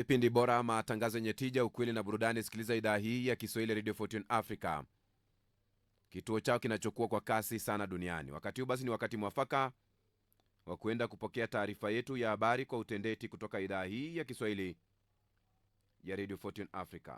Ipindi bora, matangazo yenye tija, ukweli na burudani. Sikiliza idhaa hii ya Kiswahili Radio Fortune Africa, kituo chao kinachokuwa kwa kasi sana duniani. Wakati huu basi ni wakati mwafaka wa kuenda kupokea taarifa yetu ya habari kwa utendeti kutoka idhaa hii ya Kiswahili ya Radio Fortune Africa.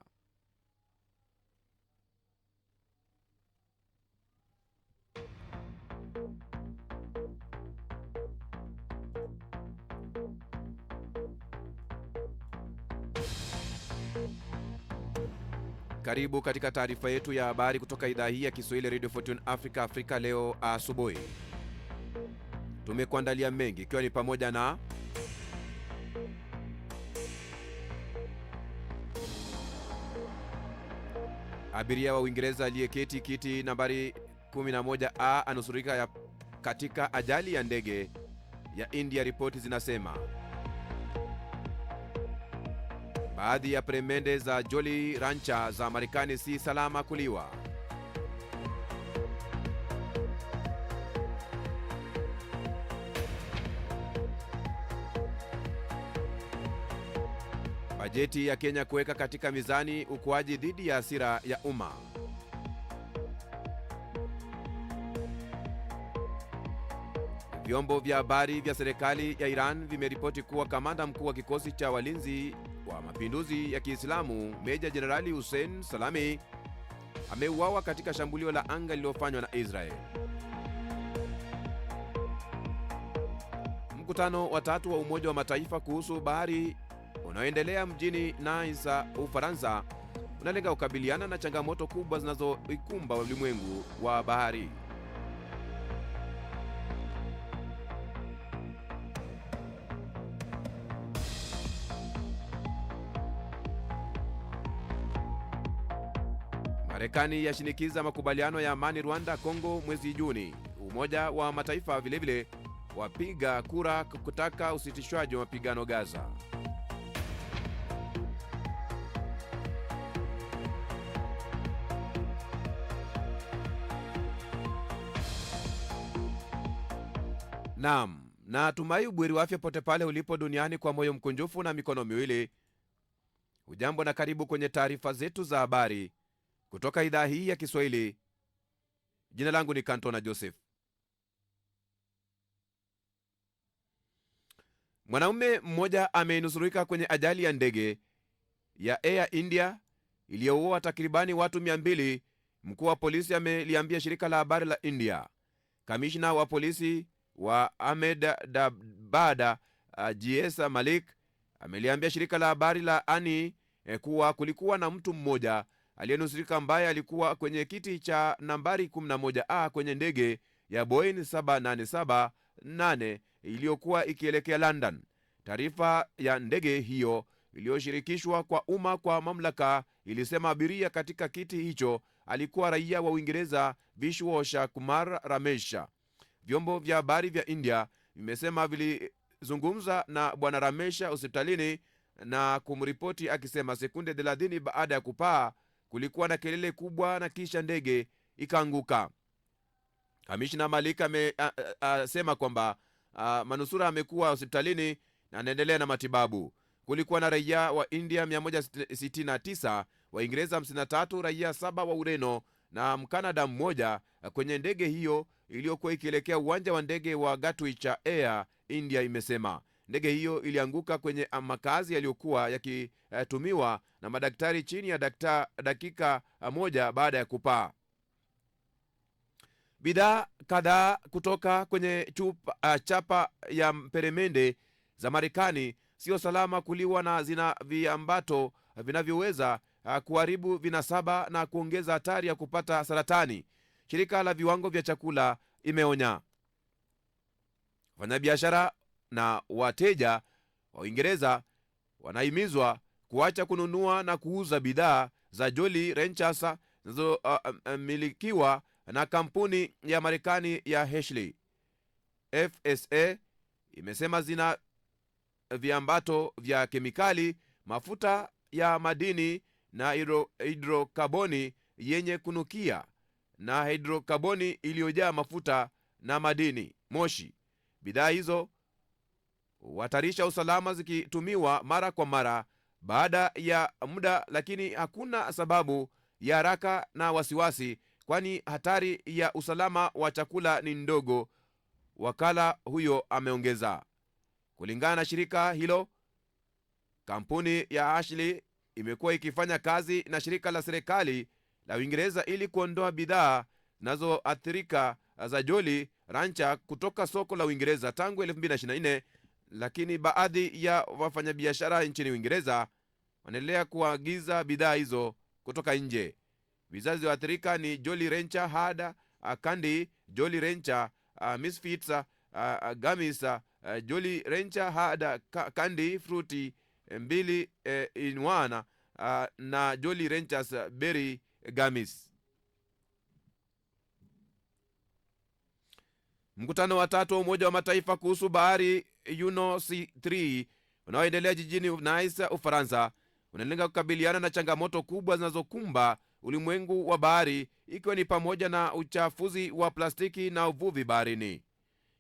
Karibu katika taarifa yetu ya habari kutoka idhaa hii ya Kiswahili Radio Fortune Africa leo asubuhi. Tumekuandalia mengi, ikiwa ni pamoja na abiria wa Uingereza aliyeketi kiti nambari 11A anusurika katika ajali ya ndege ya India, ripoti zinasema. Baadhi ya peremende za Jolly Rancher za Marekani si salama kuliwa. Bajeti ya Kenya kuweka katika mizani ukuaji dhidi ya hasira ya umma. Vyombo vya habari vya serikali ya Iran vimeripoti kuwa kamanda mkuu wa kikosi cha walinzi wa mapinduzi ya Kiislamu Meja Jenerali Hussein Salami ameuawa katika shambulio la anga lililofanywa na Israel. Mkutano wa tatu wa Umoja wa Mataifa kuhusu bahari unaoendelea mjini Nice, Ufaransa, unalenga kukabiliana na changamoto kubwa zinazoikumba ulimwengu wa bahari. Marekani yashinikiza makubaliano ya amani Rwanda Kongo mwezi Juni. Umoja wa Mataifa vilevile wapiga kura kutaka usitishwaji wa mapigano Gaza. Naam, na tumai ubweri wa afya pote pale ulipo duniani kwa moyo mkunjufu na mikono miwili. Hujambo na karibu kwenye taarifa zetu za habari kutoka idhaa hii ya Kiswahili. Jina langu ni Kantona Joseph. Mwanaume mmoja amenusurika kwenye ajali ya ndege ya Air India iliyoua takribani watu 200, mkuu wa polisi ameliambia shirika la habari la India. Kamishna wa polisi wa Ahmedabad GS Malik ameliambia shirika la habari la ANI kuwa kulikuwa na mtu mmoja aliyenusurika ambaye alikuwa kwenye kiti cha nambari 11A kwenye ndege ya Boeing 787-8 iliyokuwa ikielekea London. Taarifa ya ndege hiyo iliyoshirikishwa kwa umma kwa mamlaka ilisema abiria katika kiti hicho alikuwa raia wa Uingereza Vishwasha Kumar Ramesha. Vyombo vya habari vya India vimesema vilizungumza na bwana Ramesha hospitalini na kumripoti akisema sekunde 30 baada ya kupaa kulikuwa na kelele kubwa na kisha ndege ikaanguka. Kamishna Malik amesema kwamba manusura amekuwa hospitalini na anaendelea na matibabu. Kulikuwa na raia wa India 169, Waingereza 53, raia 7 wa Ureno na Mkanada mmoja kwenye ndege hiyo iliyokuwa ikielekea uwanja wa ndege wa Gatwick Air India imesema. Ndege hiyo ilianguka kwenye makazi yaliyokuwa yakitumiwa na madaktari chini ya dakika moja baada ya kupaa. Bidhaa kadhaa kutoka kwenye chapa ya peremende za Marekani sio salama kuliwa na zina viambato vinavyoweza kuharibu vinasaba na kuongeza hatari ya kupata saratani. Shirika la viwango vya chakula imeonya. Wafanyabiashara na wateja wa Uingereza wanahimizwa kuacha kununua na kuuza bidhaa za Jolly Rancher zinazomilikiwa na kampuni ya Marekani ya Hershey. FSA imesema zina viambato vya kemikali, mafuta ya madini na hidrokarboni yenye kunukia na hidrokarboni iliyojaa mafuta na madini moshi. Bidhaa hizo huhatarisha usalama zikitumiwa mara kwa mara baada ya muda, lakini hakuna sababu ya haraka na wasiwasi, kwani hatari ya usalama wa chakula ni ndogo, wakala huyo ameongeza. Kulingana na shirika hilo, kampuni ya Ashley imekuwa ikifanya kazi na shirika la serikali la Uingereza ili kuondoa bidhaa zinazoathirika za Jolly Rancher kutoka soko la Uingereza tangu 2024, lakini baadhi ya wafanyabiashara nchini Uingereza wanaendelea kuagiza bidhaa hizo kutoka nje. Bidhaa zilizoathirika ni Jolly Rancher Hard Candy, Jolly Rancher Misfits Gummies, Jolly Rancher Hard Candy Fruity 2 in 1 na Jolly Ranchers Berry Gummies. Mkutano wa tatu wa Umoja wa Mataifa kuhusu bahari UNOC3 unaoendelea jijini Nice, Ufaransa, unalenga kukabiliana na changamoto kubwa zinazokumba ulimwengu wa bahari, ikiwa ni pamoja na uchafuzi wa plastiki na uvuvi baharini.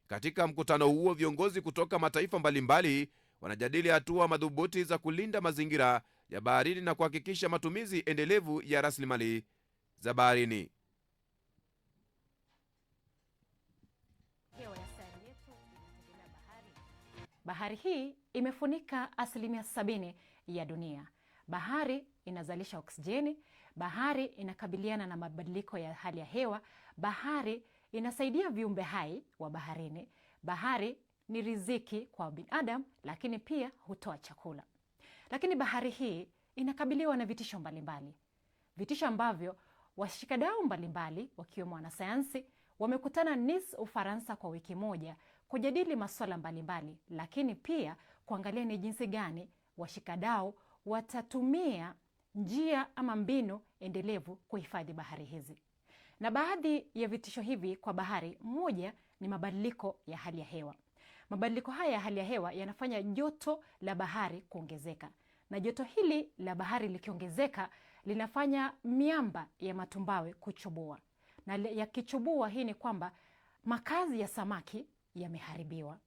Katika mkutano huo, viongozi kutoka mataifa mbalimbali wanajadili hatua madhubuti za kulinda mazingira ya baharini na kuhakikisha matumizi endelevu ya rasilimali za baharini. Bahari hii imefunika 70% ya dunia. Bahari inazalisha oksijeni, bahari inakabiliana na mabadiliko ya hali ya hewa, bahari inasaidia viumbe hai wa baharini, bahari ni riziki kwa binadamu, lakini pia hutoa chakula. Lakini bahari hii inakabiliwa na vitisho mbalimbali. Vitisho ambavyo washikadau mbalimbali wakiwemo wanasayansi wamekutana Nice, Ufaransa kwa wiki moja kujadili masuala mbalimbali, lakini pia kuangalia ni jinsi gani washikadau watatumia njia ama mbinu endelevu kuhifadhi bahari hizi. Na baadhi ya vitisho hivi kwa bahari, moja ni mabadiliko ya hali ya hewa. Mabadiliko haya ya hali ya hewa yanafanya joto la bahari kuongezeka, na joto hili la bahari likiongezeka linafanya miamba ya matumbawe kuchubua, na yakichubua, hii ni kwamba makazi ya samaki yameharibiwa.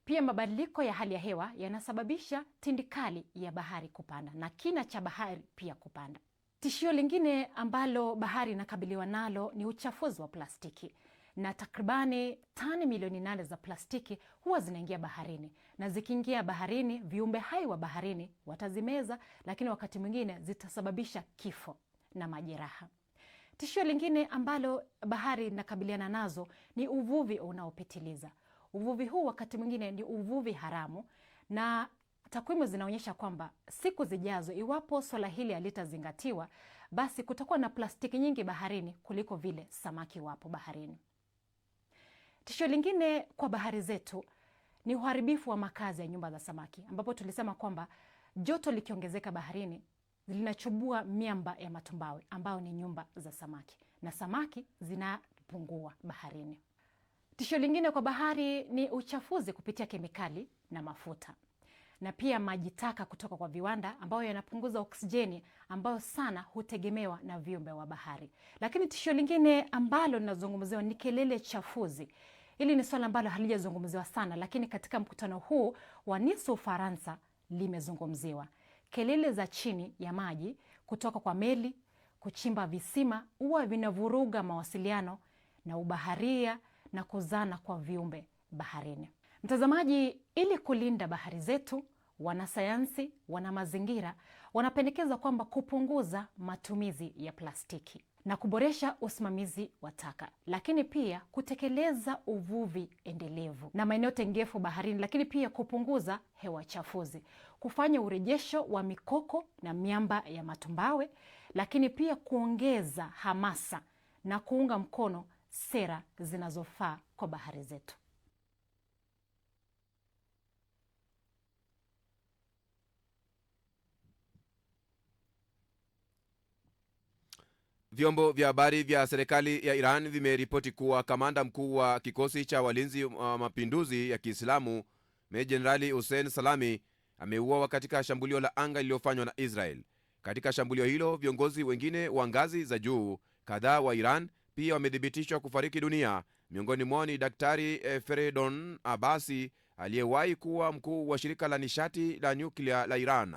Pia mabadiliko ya hali ya hewa yanasababisha tindikali ya bahari kupanda na kina cha bahari pia kupanda. Tishio lingine ambalo bahari inakabiliwa nalo ni uchafuzi wa plastiki, na takribani tani milioni 8 za plastiki huwa zinaingia baharini, na zikiingia baharini, viumbe hai wa baharini watazimeza, lakini wakati mwingine zitasababisha kifo na majeraha. Tishio lingine ambalo bahari inakabiliana nazo ni uvuvi unaopitiliza. Uvuvi huu wakati mwingine ni uvuvi haramu, na takwimu zinaonyesha kwamba siku zijazo, iwapo swala hili halitazingatiwa, basi kutakuwa na plastiki nyingi baharini kuliko vile samaki wapo baharini. Tishio lingine kwa bahari zetu ni uharibifu wa makazi ya nyumba za samaki, ambapo tulisema kwamba joto likiongezeka baharini linachubua miamba ya matumbawe ambao ni nyumba za samaki, na samaki zinapungua baharini. Tishio lingine kwa bahari ni uchafuzi kupitia kemikali na mafuta, na pia maji taka kutoka kwa viwanda ambayo yanapunguza oksijeni ambayo sana hutegemewa na viumbe wa bahari. Lakini tishio lingine ambalo linazungumziwa ni kelele chafuzi. Hili ni swala ambalo halijazungumziwa sana, lakini katika mkutano huu wa Nice, Ufaransa, limezungumziwa. Kelele za chini ya maji kutoka kwa meli, kuchimba visima, huwa vinavuruga mawasiliano na ubaharia na kuzana kwa viumbe baharini. Mtazamaji, ili kulinda bahari zetu, wanasayansi, wana mazingira wanapendekeza kwamba kupunguza matumizi ya plastiki na kuboresha usimamizi wa taka, lakini pia kutekeleza uvuvi endelevu na maeneo tengefu baharini, lakini pia kupunguza hewa chafuzi, kufanya urejesho wa mikoko na miamba ya matumbawe, lakini pia kuongeza hamasa na kuunga mkono sera zinazofaa kwa bahari zetu. Vyombo vya habari vya serikali ya Iran vimeripoti kuwa kamanda mkuu wa kikosi cha walinzi wa mapinduzi ya Kiislamu Meja Jenerali Hussein Salami ameuawa katika shambulio la anga lililofanywa na Israel. Katika shambulio hilo, viongozi wengine wa ngazi za juu kadhaa wa Iran pia wamethibitishwa kufariki dunia. Miongoni mwao ni Daktari Feredon Abasi aliyewahi kuwa mkuu wa shirika la nishati la nyuklia la Iran.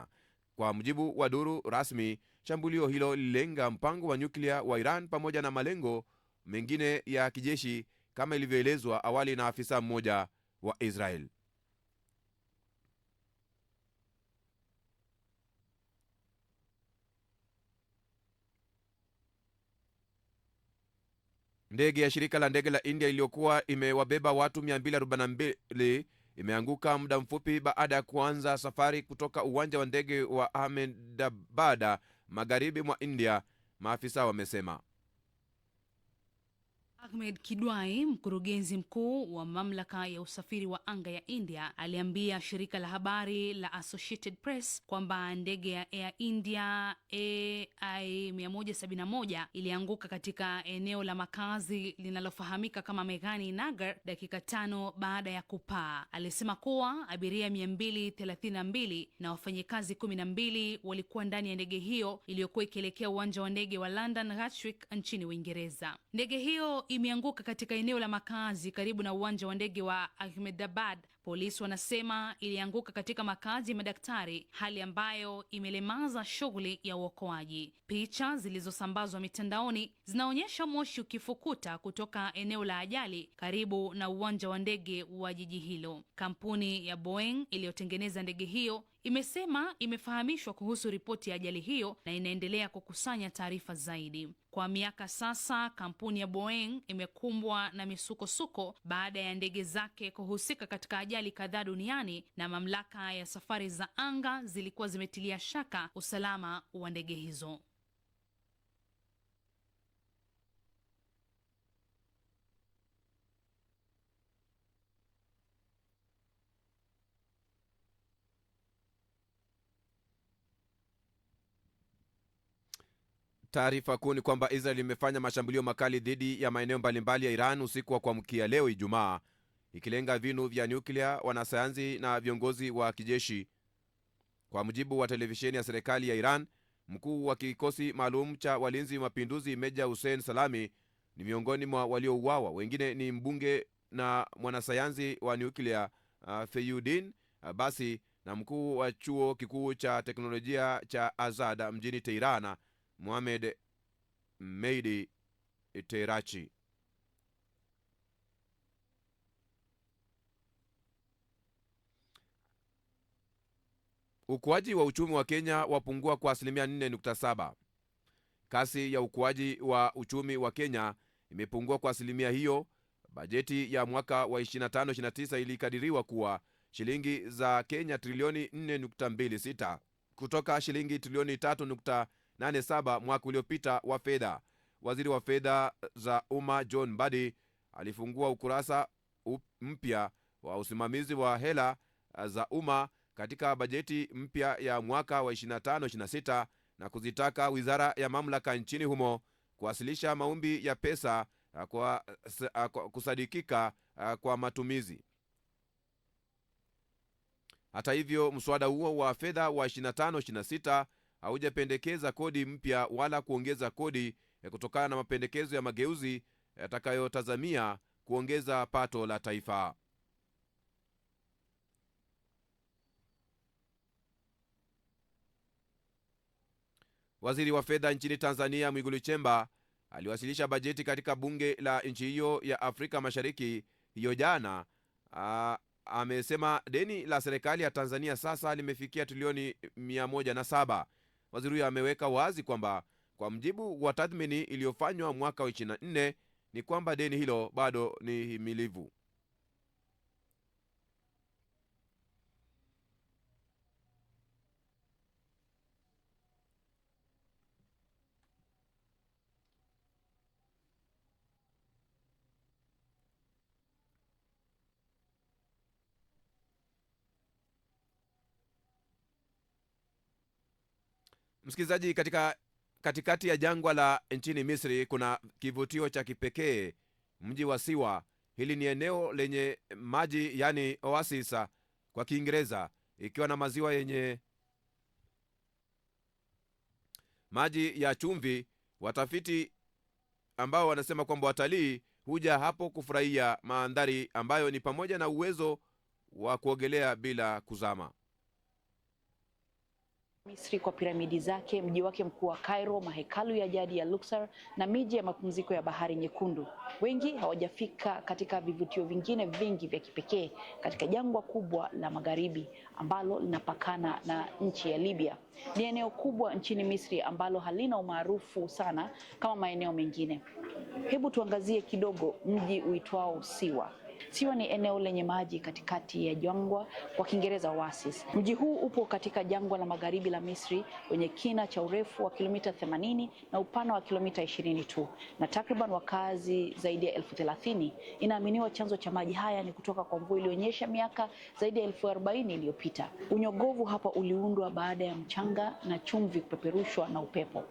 Kwa mujibu wa duru rasmi, shambulio hilo lililenga mpango wa nyuklia wa Iran pamoja na malengo mengine ya kijeshi kama ilivyoelezwa awali na afisa mmoja wa Israel. Ndege ya shirika la ndege la India iliyokuwa imewabeba watu 242 imeanguka muda mfupi baada ya kuanza safari kutoka uwanja wa ndege wa Ahmedabad, magharibi mwa India, maafisa wamesema. Ahmed Kidwai, mkurugenzi mkuu wa mamlaka ya usafiri wa anga ya India, aliambia shirika la habari la Associated Press kwamba ndege ya Air India AI-171 ilianguka katika eneo la makazi linalofahamika kama Meghani Nagar dakika 5 baada ya kupaa. Alisema kuwa abiria 232 na wafanyikazi 12 walikuwa ndani ya ndege hiyo iliyokuwa ikielekea uwanja wa ndege wa London Gatwick nchini Uingereza. Ndege hiyo imeanguka katika eneo la makazi karibu na uwanja wa ndege wa Ahmedabad. Polisi wanasema ilianguka katika makazi ya madaktari, hali ambayo imelemaza shughuli ya uokoaji. Picha zilizosambazwa mitandaoni zinaonyesha moshi ukifukuta kutoka eneo la ajali karibu na uwanja wa ndege wa jiji hilo. Kampuni ya Boeing iliyotengeneza ndege hiyo imesema imefahamishwa kuhusu ripoti ya ajali hiyo na inaendelea kukusanya taarifa zaidi. Kwa miaka sasa, kampuni ya Boeing imekumbwa na misukosuko baada ya ndege zake kuhusika katika ajali kadhaa duniani, na mamlaka ya safari za anga zilikuwa zimetilia shaka usalama wa ndege hizo. Taarifa kuu ni kwamba Israel imefanya mashambulio makali dhidi ya maeneo mbalimbali ya Iran usiku wa kuamkia leo Ijumaa, ikilenga vinu vya nyuklia, wanasayansi na viongozi wa kijeshi. Kwa mujibu wa televisheni ya serikali ya Iran, mkuu wa kikosi maalum cha walinzi mapinduzi Meja Hussein Salami ni miongoni mwa waliouawa. Wengine ni mbunge na mwanasayansi wa nyuklia Feyuddin Abbasi na mkuu wa chuo kikuu cha teknolojia cha Azad mjini Tehran, Mohamed Meidi Terachi. Ukuaji wa uchumi wa Kenya wapungua kwa asilimia 4.7. Kasi ya ukuaji wa uchumi wa Kenya imepungua kwa asilimia hiyo. Bajeti ya mwaka wa 25-29 ilikadiriwa kuwa shilingi za Kenya trilioni 4.26 kutoka shilingi trilioni 3.87 mwaka uliopita wa fedha. Waziri wa fedha za umma John Mbadi alifungua ukurasa mpya wa usimamizi wa hela za umma katika bajeti mpya ya mwaka wa 25-26 na kuzitaka wizara ya mamlaka nchini humo kuwasilisha maombi ya pesa kwa kusadikika kwa matumizi. Hata hivyo, mswada huo wa fedha wa 25-26 haujapendekeza kodi mpya wala kuongeza kodi kutokana na mapendekezo ya mageuzi yatakayotazamia kuongeza pato la taifa. Waziri wa fedha nchini Tanzania Mwigulu Nchemba aliwasilisha bajeti katika bunge la nchi hiyo ya Afrika Mashariki hiyo jana. Amesema deni la serikali ya Tanzania sasa limefikia trilioni 107. Waziri huyo ameweka wazi kwamba kwa mjibu wa tathmini iliyofanywa mwaka wa 24 ni kwamba deni hilo bado ni himilivu. Msikilizaji, katikati ya jangwa la nchini Misri kuna kivutio cha kipekee, mji wa Siwa. Hili ni eneo lenye maji, yani oasis kwa Kiingereza, ikiwa na maziwa yenye maji ya chumvi. Watafiti ambao wanasema kwamba watalii huja hapo kufurahia mandhari ambayo ni pamoja na uwezo wa kuogelea bila kuzama. Misri kwa piramidi zake, mji wake mkuu wa Cairo, mahekalu ya jadi ya Luxor na miji ya mapumziko ya Bahari Nyekundu. Wengi hawajafika katika vivutio vingine vingi vya kipekee katika jangwa kubwa la Magharibi ambalo linapakana na nchi ya Libya. Ni eneo kubwa nchini Misri ambalo halina umaarufu sana kama maeneo mengine. Hebu tuangazie kidogo mji uitwao Siwa. Siwa ni eneo lenye maji katikati ya jangwa, kwa Kiingereza oasis. Mji huu upo katika jangwa la magharibi la Misri wenye kina cha urefu wa kilomita 80 na upana wa kilomita 20 tu, na takriban wakazi zaidi ya 30,000. Inaaminiwa chanzo cha maji haya ni kutoka kwa mvua iliyonyesha miaka zaidi ya 40,000 iliyopita. Unyogovu hapa uliundwa baada ya mchanga na chumvi kupeperushwa na upepo.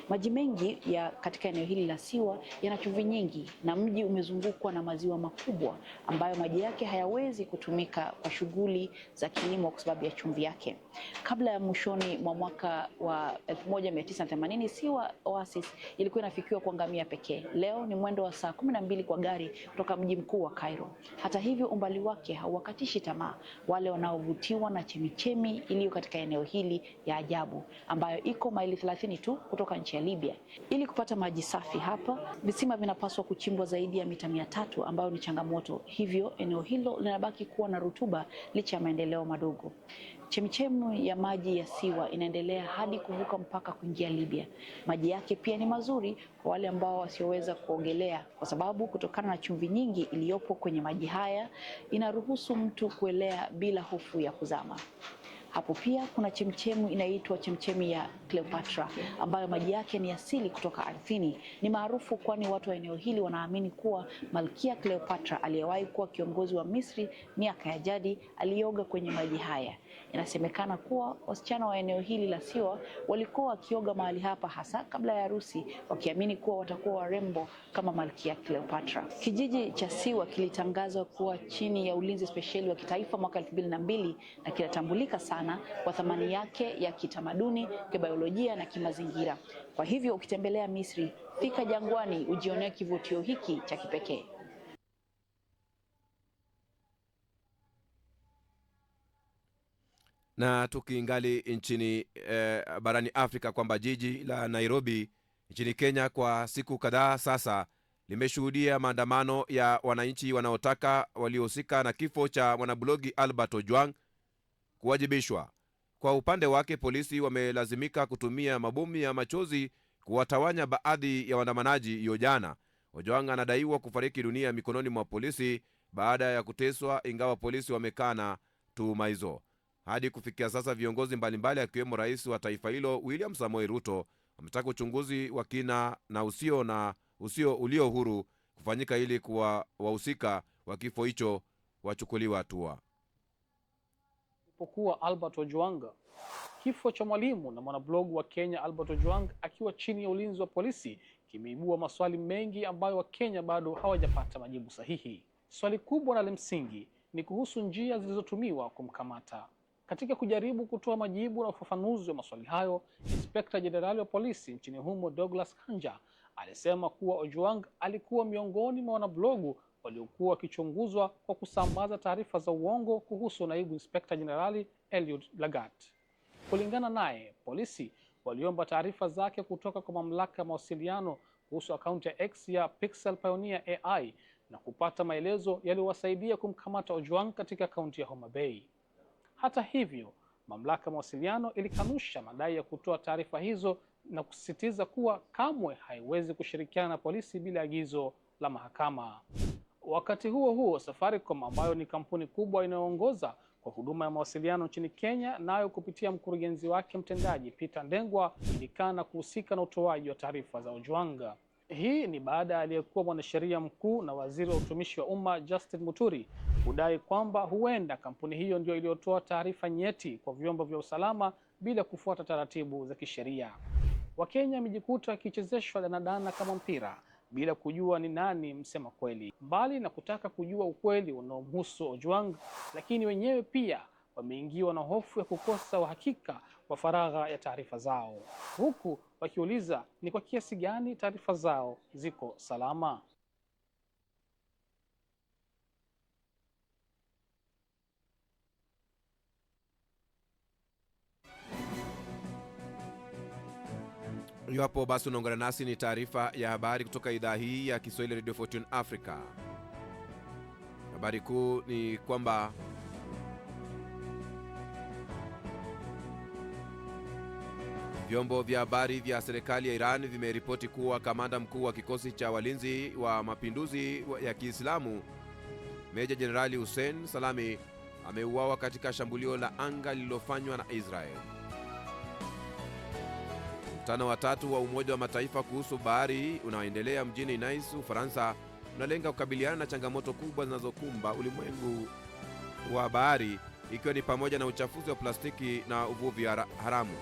Maji mengi ya katika eneo hili la Siwa yana chumvi nyingi, na mji umezungukwa na maziwa makubwa ambayo maji yake hayawezi kutumika kwa shughuli za kilimo kwa sababu ya chumvi yake. Kabla ya mwishoni mwa mwaka wa 1980, Siwa Oasis ilikuwa inafikiwa kwa ngamia pekee. Leo ni mwendo wa saa 12 kwa gari kutoka mji mkuu wa Cairo. Hata hivyo, umbali wake hauwakatishi tamaa wale wanaovutiwa na chemichemi iliyo katika eneo hili ya ajabu, ambayo iko maili 30 tu kutoka nchi ya Libya. Ili kupata maji safi hapa, visima vinapaswa kuchimbwa zaidi ya mita 300, ambayo ni changamoto. Hivyo eneo hilo linabaki kuwa na rutuba licha ya maendeleo madogo. Chemichemu ya maji ya Siwa inaendelea hadi kuvuka mpaka kuingia Libya. Maji yake pia ni mazuri kwa wale ambao wasioweza kuogelea, kwa sababu kutokana na chumvi nyingi iliyopo kwenye maji haya inaruhusu mtu kuelea bila hofu ya kuzama. Hapo pia kuna chemchemu inaitwa chemchemi ya Cleopatra ambayo maji yake ni asili kutoka ardhini. Ni maarufu kwani watu wa eneo hili wanaamini kuwa Malkia Cleopatra aliyewahi kuwa kiongozi wa Misri miaka ya jadi alioga kwenye maji haya. Inasemekana kuwa wasichana wa eneo hili la Siwa walikuwa wakioga mahali hapa hasa kabla ya harusi, wakiamini kuwa watakuwa warembo kama Malkia Cleopatra. Kijiji cha Siwa kilitangazwa kuwa chini ya ulinzi spesheli wa kitaifa mwaka 2002 na kinatambulika sana kwa thamani yake ya kitamaduni, kibiolojia na kimazingira. Kwa hivyo ukitembelea Misri, fika jangwani ujionee kivutio hiki cha kipekee. Na tukiingali nchini barani Afrika, kwamba jiji la Nairobi nchini Kenya kwa siku kadhaa sasa limeshuhudia maandamano ya wananchi wanaotaka waliohusika na kifo cha mwanablogi Albert Ojwang kuwajibishwa. Kwa upande wake, polisi wamelazimika kutumia mabomu ya machozi kuwatawanya baadhi ya waandamanaji hiyo jana. Ojwang anadaiwa kufariki dunia mikononi mwa polisi baada ya kuteswa, ingawa polisi wamekana tuhuma hizo. Hadi kufikia sasa, viongozi mbalimbali akiwemo rais wa taifa hilo William Samoei Ruto wametaka uchunguzi wa kina na usio ulio huru kufanyika ili kuwa wahusika wa kifo hicho wachukuliwa hatua. Alipokuwa Albert Ojwang, kifo cha mwalimu na mwanablogu wa Kenya Albert Ojwang akiwa chini ya ulinzi wa polisi kimeibua maswali mengi ambayo Wakenya bado hawajapata majibu sahihi. Swali kubwa na la msingi ni kuhusu njia zilizotumiwa kumkamata. Katika kujaribu kutoa majibu na ufafanuzi wa maswali hayo, Inspekta Jenerali wa polisi nchini humo Douglas Kanja alisema kuwa Ojwang alikuwa miongoni mwa wanablogu waliokuwa wakichunguzwa kwa kusambaza taarifa za uongo kuhusu naibu Inspekta Jenerali Eliud Lagat. Kulingana naye, polisi waliomba taarifa zake kutoka kwa mamlaka ya mawasiliano kuhusu akaunti ya X ya Pixel Pioneer AI na kupata maelezo yaliyowasaidia kumkamata Ojwang katika akaunti ya Homa Bay. Hata hivyo, mamlaka ya mawasiliano ilikanusha madai ya kutoa taarifa hizo na kusisitiza kuwa kamwe haiwezi kushirikiana na polisi bila agizo la mahakama. Wakati huo huo, Safaricom ambayo ni kampuni kubwa inayoongoza kwa huduma ya mawasiliano nchini Kenya, nayo kupitia mkurugenzi wake mtendaji Peter Ndengwa ilikana kuhusika na utoaji wa taarifa za Ojwang. Hii ni baada ya aliyekuwa mwanasheria mkuu na waziri wa utumishi wa umma Justin Muturi kudai kwamba huenda kampuni hiyo ndio iliyotoa taarifa nyeti kwa vyombo vya usalama bila kufuata taratibu za kisheria. Wakenya wamejikuta wakichezeshwa danadana kama mpira bila kujua ni nani msema kweli. Mbali na kutaka kujua ukweli unaomhusu Ojwang, lakini wenyewe pia wameingiwa na hofu ya kukosa uhakika wa faragha ya taarifa zao, huku wakiuliza ni kwa kiasi gani taarifa zao ziko salama. Iwapo basi unaungana nasi, ni taarifa ya habari kutoka idhaa hii ya Kiswahili Radio Fortune Africa. Habari kuu ni kwamba vyombo vya habari vya serikali ya Iran vimeripoti kuwa kamanda mkuu wa kikosi cha walinzi wa mapinduzi ya Kiislamu Meja Jenerali Hussein Salami ameuawa katika shambulio la anga lililofanywa na Israel. Mkutano wa 3 wa Umoja wa Mataifa kuhusu bahari unaoendelea mjini Nice, Ufaransa, unalenga kukabiliana na changamoto kubwa zinazokumba ulimwengu wa bahari, ikiwa ni pamoja na uchafuzi wa plastiki na uvuvi haramu.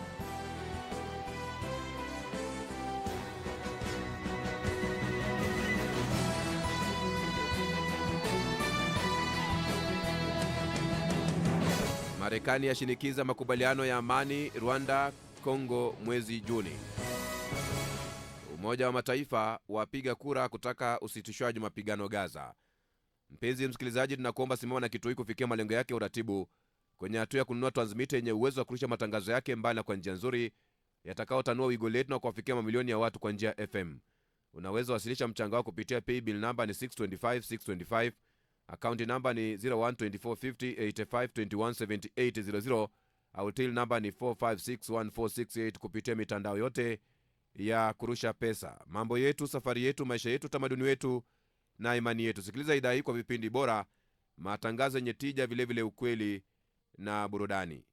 Marekani yashinikiza makubaliano ya amani Rwanda, Kongo mwezi Juni. Umoja wa Mataifa wapiga kura kutaka usitishwaji mapigano Gaza. Mpenzi msikilizaji, tunakuomba simama na kituo hiki kufikia malengo yake ya uratibu kwenye hatua ya kununua transmitter yenye uwezo wa kurusha matangazo yake mbali na kwa njia nzuri yatakayotanua wigo letu na kuwafikia mamilioni ya watu kwa njia ya FM. Unaweza wasilisha mchango wako kupitia paybill namba ni 625625, akaunti namba ni 01245085217800, au till namba ni 4561468 kupitia mitandao yote ya kurusha pesa. Mambo yetu, safari yetu, maisha yetu, tamaduni wetu na imani yetu. Sikiliza idhaa hii kwa vipindi bora, matangazo yenye tija, vile vile ukweli na burudani.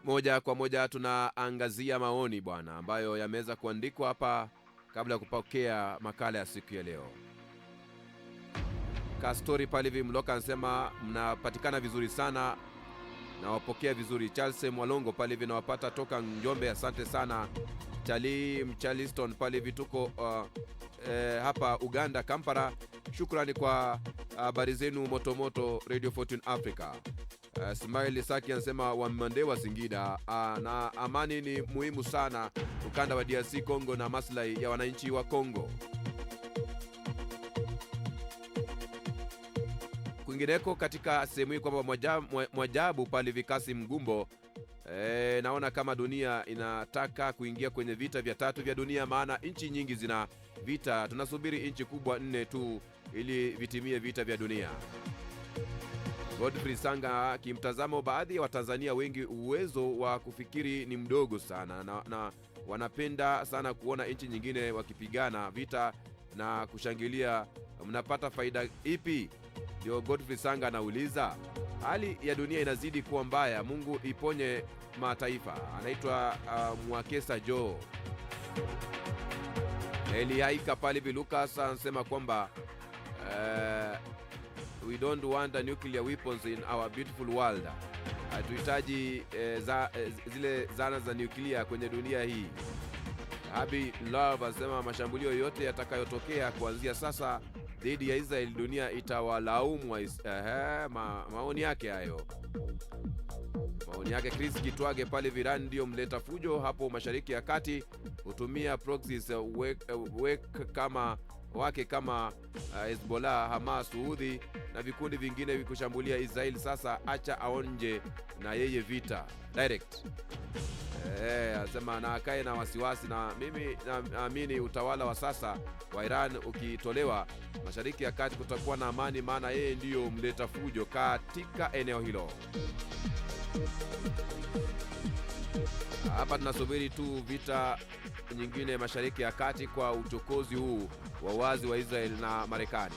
Moja kwa moja tunaangazia maoni bwana ambayo yameweza kuandikwa hapa kabla ya kupokea makala ya siku ya leo. Kastori Palivi Mloka anasema mnapatikana vizuri sana na wapokea vizuri. Charles Mwalongo Palivi nawapata toka Njombe, asante sana. Mchaliston Palivi tuko hapa Uganda, Kampala. Shukrani kwa habari zenu motomoto Radio Fortune Africa. Smile Saki anasema Wamandewa Singida, na amani ni muhimu sana ukanda wa DRC Congo na maslahi ya wananchi wa Congo. Kwingineko katika sehemu hii kwamba Mwajabu pale Vikasi Mgumbo, naona kama dunia inataka kuingia kwenye vita vya 3 vya dunia, maana nchi nyingi zina vita. Tunasubiri nchi kubwa 4 tu ili vitimie vita vya dunia. Godfrey Sanga, kimtazamo baadhi ya Watanzania wengi uwezo wa kufikiri ni mdogo sana na wanapenda sana kuona nchi nyingine wakipigana vita na kushangilia. Mnapata faida ipi? Ndio Godfrey Sanga anauliza. Hali ya dunia inazidi kuwa mbaya, Mungu iponye mataifa. Anaitwa Mwakesa Joe. Eliaika Palivi Lucas anasema kwamba we don't want a nuclear weapons in our beautiful world. Hatuhitaji zile zana za nuclear kwenye dunia hii. Abi Love anasema mashambulio yote yatakayotokea kuanzia sasa dhidi ya Israel, dunia itawalaumu. Maoni yake hayo. Maoni yake Chris Kitwage pale Viran ndio mleta fujo hapo Mashariki ya Kati, hutumia proxies kama Hezbollah, Hamas, Saudi na vikundi vingine vikushambulia Israel. Sasa acha aonje na yeye vita direct. Anasema na akae na wasiwasi, na mimi naamini utawala wa sasa wa Iran ukitolewa, Mashariki ya Kati kutakuwa na amani, maana yeye ndiyo mleta fujo katika eneo hilo. Hapa tunasubiri tu vita nyingine Mashariki ya Kati kwa uchokozi huu wa wazi wa Israel na Marekani.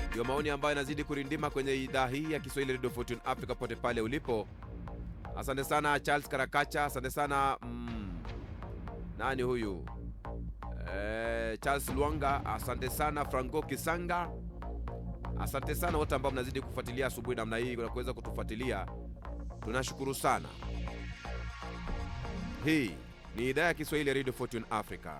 Ndio maoni ambayo yanazidi kurindima kwenye idhaa hii ya Kiswahili Radio Fortune Africa pote pale ulipo. Asante sana Charles Karakacha, asante sana nani huyu? Charles Luanga, asante sana Franco Kisanga. Asante sana wote ambao mnazidi kufuatilia asubuhi namna hii na kuweza kutufuatilia. Tunashukuru sana. Hii ni idhaa ya Kiswahili Radio Fortune Africa.